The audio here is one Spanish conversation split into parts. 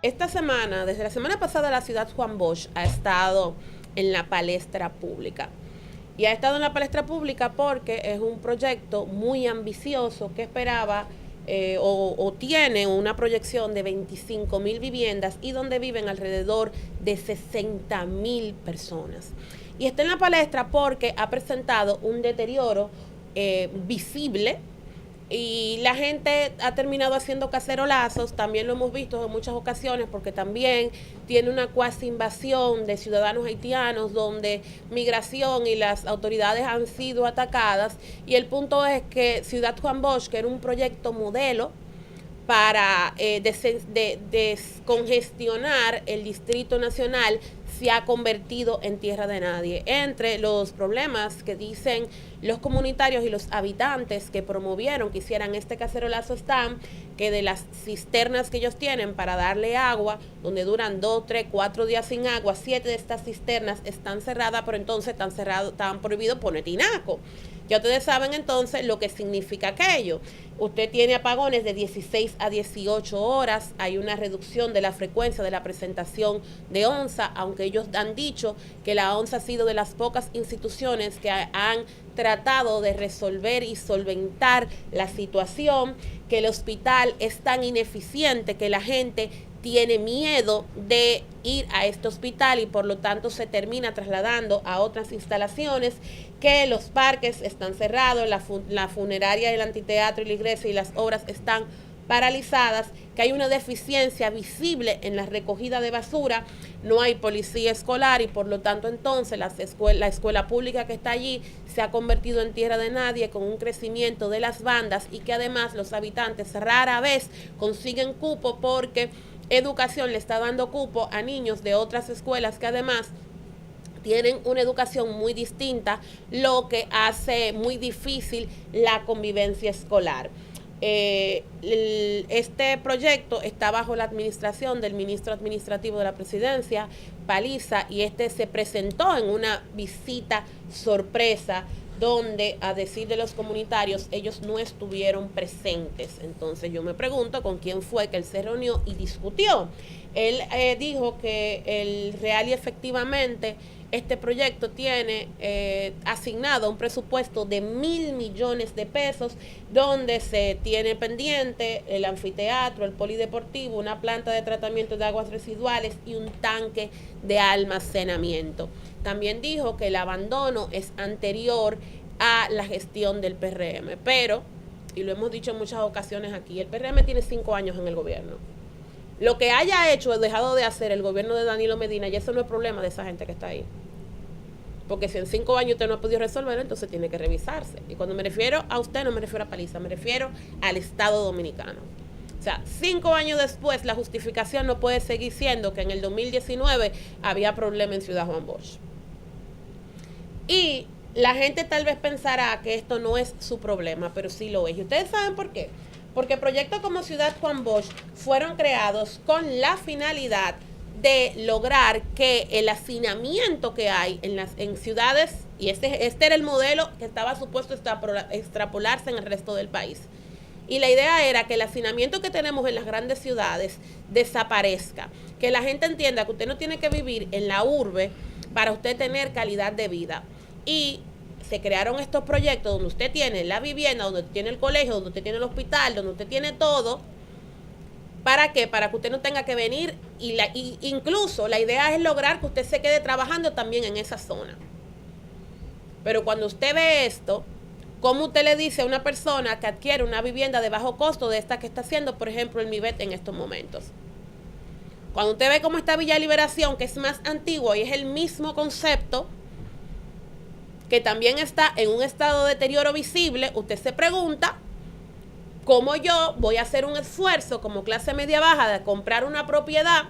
esta semana, desde la semana pasada, la ciudad Juan Bosch ha estado en la palestra pública. Y ha estado en la palestra pública porque es un proyecto muy ambicioso que esperaba o tiene una proyección de 25.000 viviendas y donde viven alrededor de 60.000 personas. Y está en la palestra porque ha presentado un deterioro visible y la gente ha terminado haciendo cacerolazos. También lo hemos visto en muchas ocasiones porque también tiene una cuasi invasión de ciudadanos haitianos donde migración y las autoridades han sido atacadas, y el punto es que Ciudad Juan Bosch, que era un proyecto modelo para descongestionar el Distrito Nacional, se ha convertido en tierra de nadie. Entre los problemas que dicen los comunitarios y los habitantes que promovieron que hicieran este cacerolazo están que de las cisternas que ellos tienen para darle agua, donde duran 2, 3, 4 días sin agua, 7 de estas cisternas están cerradas, pero entonces están prohibidos poner tinaco. Ya ustedes saben entonces lo que significa aquello. Usted tiene apagones de 16 a 18 horas, hay una reducción de la frecuencia de la presentación de ONSA, aunque ellos han dicho que la ONSA ha sido de las pocas instituciones que han tratado de resolver y solventar la situación, que el hospital es tan ineficiente que la gente tiene miedo de ir a este hospital y por lo tanto se termina trasladando a otras instalaciones, que los parques están cerrados, la funeraria del anfiteatro y la iglesia y las obras están paralizadas, que hay una deficiencia visible en la recogida de basura, no hay policía escolar y por lo tanto entonces la escuela pública que está allí se ha convertido en tierra de nadie con un crecimiento de las bandas, y que además los habitantes rara vez consiguen cupo porque Educación le está dando cupo a niños de otras escuelas que además tienen una educación muy distinta, lo que hace muy difícil la convivencia escolar. Este proyecto está bajo la administración del ministro administrativo de la presidencia, Paliza, y este se presentó en una visita sorpresa donde, a decir de los comunitarios, ellos no estuvieron presentes. Entonces yo me pregunto con quién fue que él se reunió y discutió. Él dijo que el real y efectivamente este proyecto tiene asignado un presupuesto de 1.000 millones de pesos, donde se tiene pendiente el anfiteatro, el polideportivo, una planta de tratamiento de aguas residuales y un tanque de almacenamiento. También dijo que el abandono es anterior a la gestión del PRM, pero, y lo hemos dicho en muchas ocasiones aquí, el PRM tiene 5 años en el gobierno. Lo que haya hecho o dejado de hacer el gobierno de Danilo Medina, y eso no es problema de esa gente que está ahí. Porque si en 5 años usted no ha podido resolverlo, entonces tiene que revisarse. Y cuando me refiero a usted, no me refiero a Paliza, me refiero al Estado Dominicano. O sea, 5 años después, la justificación no puede seguir siendo que en el 2019 había problema en Ciudad Juan Bosch. Y la gente tal vez pensará que esto no es su problema, pero sí lo es. ¿Y ustedes saben por qué? Porque proyectos como Ciudad Juan Bosch fueron creados con la finalidad de lograr que el hacinamiento que hay en ciudades, y este era el modelo que estaba supuesto extrapolarse en el resto del país. Y la idea era que el hacinamiento que tenemos en las grandes ciudades desaparezca, que la gente entienda que usted no tiene que vivir en la urbe para usted tener calidad de vida. Y se crearon estos proyectos donde usted tiene la vivienda, donde usted tiene el colegio, donde usted tiene el hospital, donde usted tiene todo. ¿Para qué? Para que usted no tenga que venir y incluso la idea es lograr que usted se quede trabajando también en esa zona. Pero cuando usted ve esto, ¿cómo usted le dice a una persona que adquiere una vivienda de bajo costo de esta que está haciendo, por ejemplo, el MIBET en estos momentos? Cuando usted ve cómo está Villa Liberación, que es más antiguo y es el mismo concepto, que también está en un estado de deterioro visible, usted se pregunta cómo yo voy a hacer un esfuerzo como clase media baja de comprar una propiedad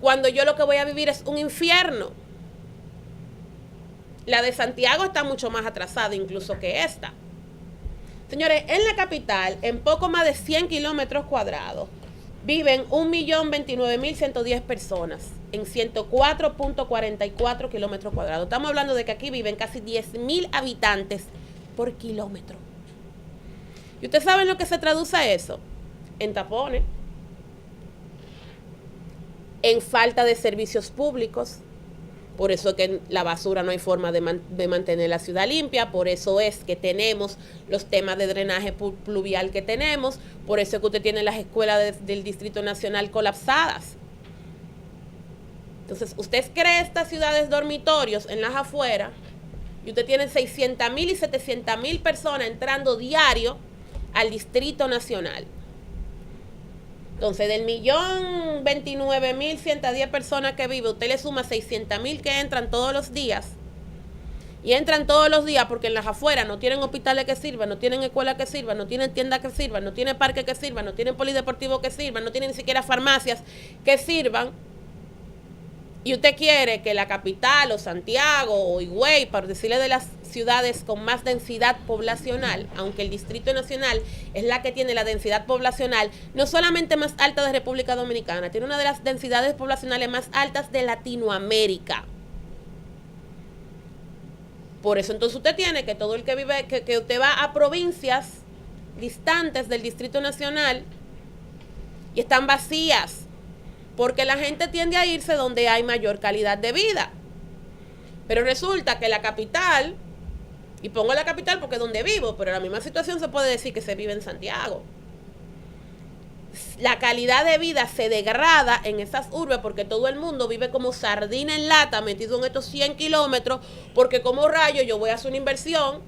cuando yo lo que voy a vivir es un infierno. La de Santiago está mucho más atrasada incluso que esta. Señores, en la capital, en poco más de 100 kilómetros cuadrados, viven 1.029.110 personas en 104.44 kilómetros cuadrados. Estamos hablando de que aquí viven casi 10.000 habitantes por kilómetro. ¿Y ustedes saben lo que se traduce a eso? En tapones. en falta de servicios públicos. Por eso es que la basura no hay forma de mantener la ciudad limpia, por eso es que tenemos los temas de drenaje pluvial que tenemos, por eso es que usted tiene las escuelas del Distrito Nacional colapsadas. Entonces, usted cree estas ciudades dormitorios en las afueras y usted tiene 600,000 y 700,000 personas entrando diario al Distrito Nacional. Entonces, del 1.029.110 personas que vive, usted le suma 600,000 que entran todos los días. Y entran todos los días porque en las afueras no tienen hospitales que sirvan, no tienen escuelas que sirvan, no tienen tiendas que sirvan, no tienen parques que sirvan, no tienen polideportivos que sirvan, no tienen ni siquiera farmacias que sirvan. Y usted quiere que la capital o Santiago o Higüey, por decirle de las ciudades con más densidad poblacional, aunque el Distrito Nacional es la que tiene la densidad poblacional no solamente más alta de República Dominicana, tiene una de las densidades poblacionales más altas de Latinoamérica. Por eso entonces usted tiene que todo el que vive, que usted va a provincias distantes del Distrito Nacional y están vacías, porque la gente tiende a irse donde hay mayor calidad de vida. Pero resulta que la capital, y pongo la capital porque es donde vivo, pero la misma situación se puede decir que se vive en Santiago. La calidad de vida se degrada en esas urbes porque todo el mundo vive como sardina en lata metido en estos 100 kilómetros, porque como rayo yo voy a hacer una inversión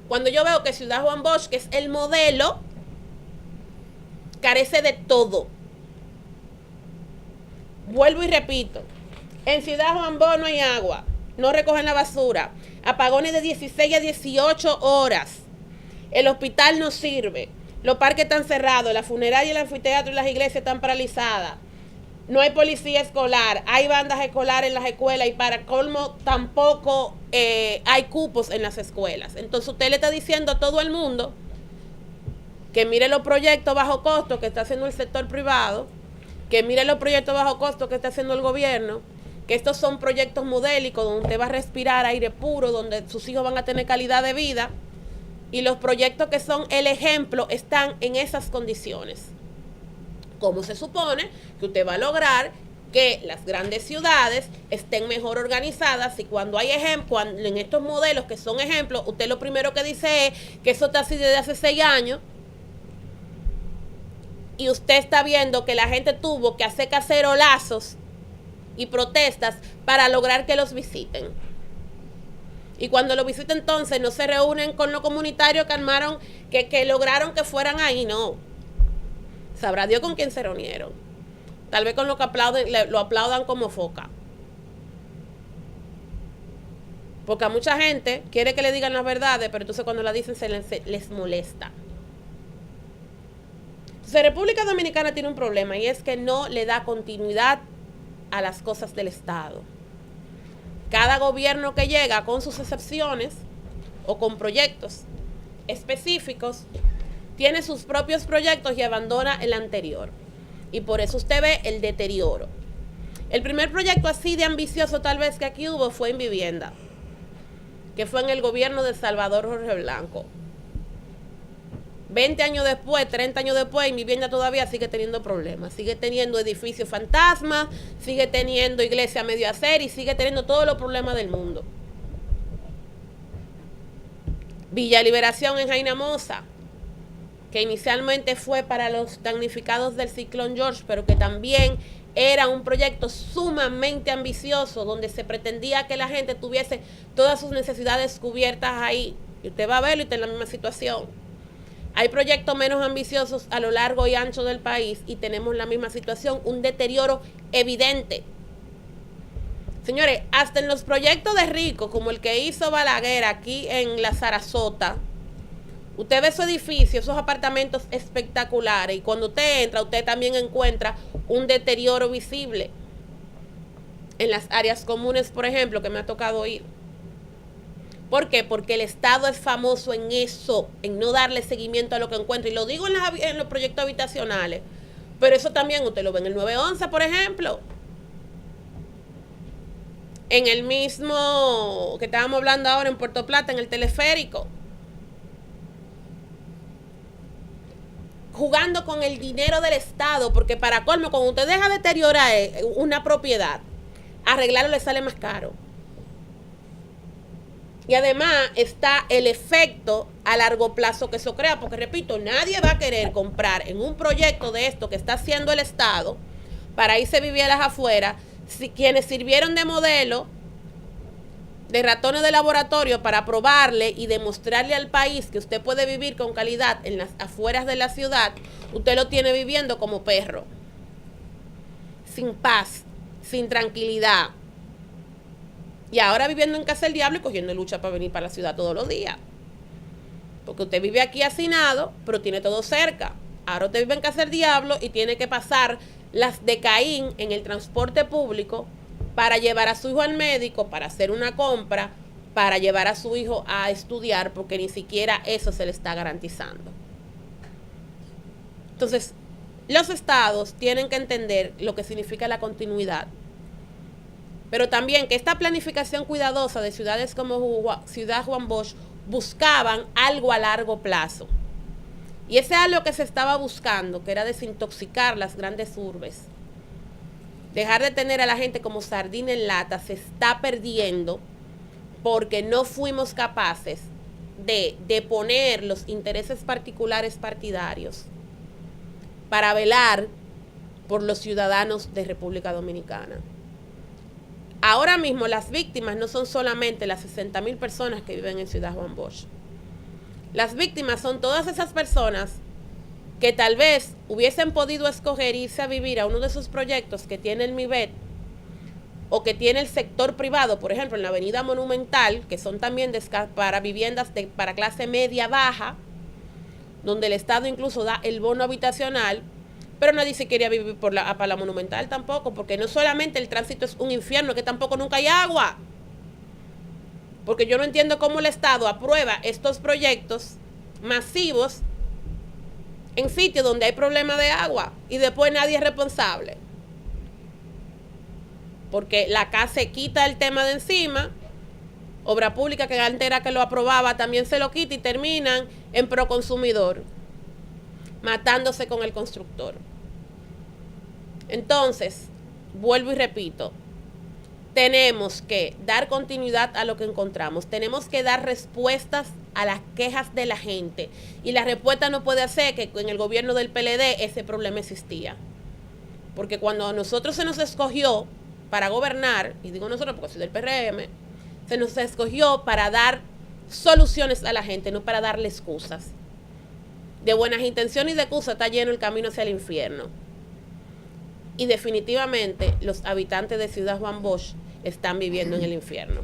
cuando yo veo que Ciudad Juan Bosch, que es el modelo, carece de todo. Vuelvo y repito, en Ciudad Juan Bosch no hay agua, no recogen la basura, apagones de 16 a 18 horas, el hospital no sirve, los parques están cerrados, la funeraria, el anfiteatro y las iglesias están paralizadas, no hay policía escolar, hay bandas escolares en las escuelas y para colmo tampoco hay cupos en las escuelas. Entonces usted le está diciendo a todo el mundo que mire los proyectos bajo costo que está haciendo el sector privado, que mire los proyectos bajo costo que está haciendo el gobierno, que estos son proyectos modélicos donde usted va a respirar aire puro, donde sus hijos van a tener calidad de vida, y los proyectos que son el ejemplo están en esas condiciones. ¿Cómo se supone que usted va a lograr que las grandes ciudades estén mejor organizadas y cuando hay ejemplos, en estos modelos que son ejemplos, usted lo primero que dice es que eso está así desde hace 6 años, y usted está viendo que la gente tuvo que hacer cacerolazos y protestas para lograr que los visiten? Y cuando lo visiten entonces no se reúnen con los comunitarios que armaron, que lograron que fueran ahí, no. Sabrá Dios con quién se reunieron. Tal vez con lo que lo aplaudan como foca. Porque a mucha gente quiere que le digan las verdades, pero entonces cuando la dicen les molesta. Entonces, República Dominicana tiene un problema y es que no le da continuidad a las cosas del Estado. Cada gobierno que llega, con sus excepciones o con proyectos específicos, tiene sus propios proyectos y abandona el anterior. Y por eso usted ve el deterioro. El primer proyecto así de ambicioso tal vez que aquí hubo fue en vivienda, que fue en el gobierno de Salvador Jorge Blanco. 20 años después, 30 años después, en vivienda todavía sigue teniendo problemas. Sigue teniendo edificios fantasmas, sigue teniendo iglesia medio hacer y sigue teniendo todos los problemas del mundo. Villa Liberación en Jaina Mosa, que inicialmente fue para los damnificados del ciclón George, pero que también era un proyecto sumamente ambicioso, donde se pretendía que la gente tuviese todas sus necesidades cubiertas ahí. Y usted va a verlo y está en la misma situación. Hay proyectos menos ambiciosos a lo largo y ancho del país y tenemos la misma situación, un deterioro evidente. Señores, hasta en los proyectos de rico, como el que hizo Balaguer aquí en la Sarasota, usted ve esos edificios, esos apartamentos espectaculares y cuando usted entra, usted también encuentra un deterioro visible. En las áreas comunes, por ejemplo, que me ha tocado ir. ¿Por qué? Porque el Estado es famoso en eso, en no darle seguimiento a lo que encuentra. Y lo digo en los proyectos habitacionales, pero eso también usted lo ve en el 911, por ejemplo. En el mismo que estábamos hablando ahora en Puerto Plata, en el teleférico. jugando con el dinero del Estado, porque para colmo, cuando usted deja deteriorar una propiedad, arreglarlo le sale más caro. Y además está el efecto a largo plazo que eso crea, porque repito, nadie va a querer comprar en un proyecto de esto que está haciendo el Estado para irse a vivir a las afueras, si quienes sirvieron de modelo de ratones de laboratorio para probarle y demostrarle al país que usted puede vivir con calidad en las afueras de la ciudad, usted lo tiene viviendo como perro, sin paz, sin tranquilidad. Y ahora viviendo en casa del diablo y cogiendo lucha para venir para la ciudad todos los días. Porque usted vive aquí hacinado, pero tiene todo cerca. Ahora usted vive en casa del diablo y tiene que pasar las de Caín en el transporte público para llevar a su hijo al médico, para hacer una compra, para llevar a su hijo a estudiar, porque ni siquiera eso se le está garantizando. Entonces, los estados tienen que entender lo que significa la continuidad. Pero también que esta planificación cuidadosa de ciudades como Ciudad Juan Bosch buscaban algo a largo plazo. Y ese algo que se estaba buscando, que era desintoxicar las grandes urbes, dejar de tener a la gente como sardina en lata, se está perdiendo porque no fuimos capaces de poner los intereses particulares partidarios para velar por los ciudadanos de República Dominicana. Ahora mismo las víctimas no son solamente las 60,000 personas que viven en Ciudad Juan Bosch. Las víctimas son todas esas personas que tal vez hubiesen podido escoger irse a vivir a uno de esos proyectos que tiene el MIBET o que tiene el sector privado, por ejemplo en la Avenida Monumental, que son también para viviendas para clase media baja, donde el Estado incluso da el bono habitacional. Pero nadie se quería vivir para la Monumental tampoco, porque no solamente el tránsito es un infierno, es que tampoco nunca hay agua. Porque yo no entiendo cómo el Estado aprueba estos proyectos masivos en sitios donde hay problema de agua y después nadie es responsable. Porque la CAS se quita el tema de encima, Obra Pública, que antes era que lo aprobaba, también se lo quita y terminan en Proconsumidor, matándose con el constructor. Entonces, vuelvo y repito, tenemos que dar continuidad a lo que encontramos, tenemos que dar respuestas a las quejas de la gente, y la respuesta no puede ser que en el gobierno del PLD ese problema existía, porque cuando a nosotros se nos escogió para gobernar, y digo nosotros porque soy del PRM, se nos escogió para dar soluciones a la gente, no para darle excusas. De buenas intenciones y de excusas está lleno el camino hacia el infierno. Y definitivamente los habitantes de Ciudad Juan Bosch están viviendo en el infierno.